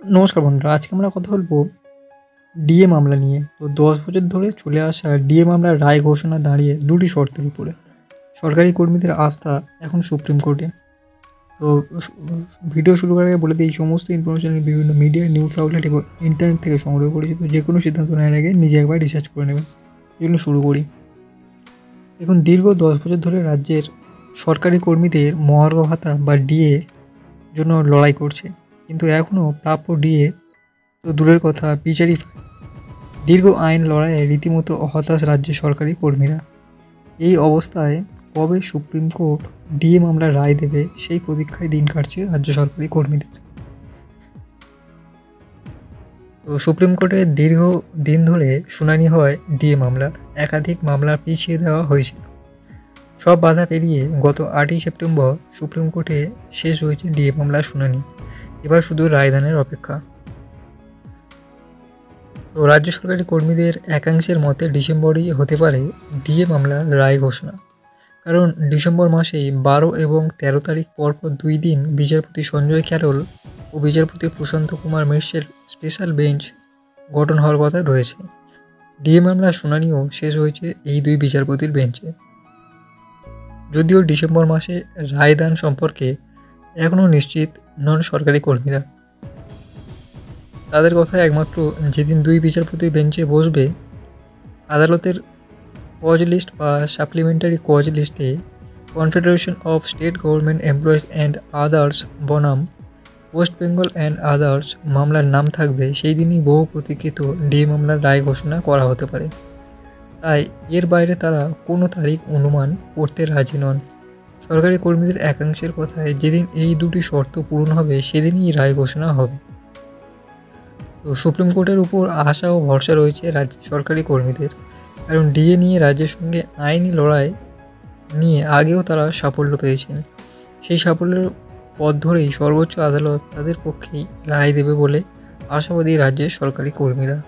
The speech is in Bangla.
নমস্কার বন্ধুরা, আজকে আমরা কথা বলবো ডিএ মামলা নিয়ে। তো 10 বছর ধরে চলে আসা ডিএ মামলার রায় ঘোষণা দাঁড়িয়ে দুটি শর্তের উপরে। সরকারি কর্মীদের আস্থা এখন সুপ্রিম কোর্টে। তো ভিডিও শুরু করার আগে বলে দিই, এই সমস্ত ইনফরমেশন বিভিন্ন মিডিয়া, নিউজ আউটলেট এবং ইন্টারনেট থেকে সংগ্রহ করেছি। তো যে কোনো সিদ্ধান্ত নেওয়ার আগে নিজে একবার রিসার্চ করে নেবেন। এই জন্য শুরু করি। এখন দীর্ঘ 10 বছর ধরে রাজ্যের সরকারি কর্মীদের মহার্ঘ ভাতা বা ডিএ জন্য লড়াই করছে, কিন্তু এখনও প্রাপ্য ডিএ তো দূরের কথা, বিচারই পায়। দীর্ঘ আইন লড়াইয়ে রীতিমতো হতাশ রাজ্যের সরকারি কর্মীরা। এই অবস্থায় কবে সুপ্রিম কোর্ট ডিএ মামলার রায় দেবে, সেই প্রতীক্ষায় দিন কাটছে রাজ্য সরকারি কর্মীদের। তো সুপ্রিম কোর্টে দীর্ঘ দিন ধরে শুনানি হয় ডিএ মামলার। একাধিক মামলা পিছিয়ে দেওয়া হয়েছিল। সব বাধা পেরিয়ে গত 8ই সেপ্টেম্বর সুপ্রিম কোর্টে শেষ হয়েছে ডিএ মামলার শুনানি। এবার শুধু রায়দানের অপেক্ষা। তো রাজ্য সরকারি কর্মীদের একাংশের মতে ডিসেম্বরেই হতে পারে ডিএ মামলার রায় ঘোষণা। কারণ ডিসেম্বর মাসেই 12 এবং 13 তারিখ পরপর 2 দিন বিচারপতি সঞ্জয় ক্যারল ও বিচারপতি প্রশান্ত কুমার মিশ্রের স্পেশাল বেঞ্চ গঠন হওয়ার কথা রয়েছে। ডিএ মামলার শুনানিও শেষ হয়েছে এই দুই বিচারপতির বেঞ্চে। যদিও ডিসেম্বর মাসে রায়দান সম্পর্কে এখনও নিশ্চিত নন সরকারি কর্মীরা। তাদের কথায় একমাত্র যেদিন দুই বিচারপতি বেঞ্চে বসবে, আদালতের কজ লিস্ট বা সাপ্লিমেন্টারি কজ লিস্টে confederation of state government employees and others বনাম ওয়েস্ট বেঙ্গল অ্যান্ড আদার্স মামলার নাম থাকবে, সেই দিনই বহু প্রতীক্ষিত ডিএ মামলার রায় ঘোষণা করা হতে পারে। তাই এর বাইরে তারা কোনো তারিখ অনুমান করতে রাজি নন। সরকারি কর্মীদের একাংশের কথায় যেদিন এই দুটি শর্ত পূরণ হবে, সেদিনই রায় ঘোষণা হবে। তো সুপ্রিম কোর্টের উপর আশা ও ভরসা রয়েছে রাজ্য সরকারি কর্মীদের। কারণ ডিএ নিয়ে রাজ্যের সঙ্গে আইনি লড়াই নিয়ে আগেও তারা সাফল্য পেয়েছেন। সেই সাফল্যের পথ ধরেই সর্বোচ্চ আদালত তাদের পক্ষেই রায় দেবে বলে আশাবাদী রাজ্যের সরকারি কর্মীরা।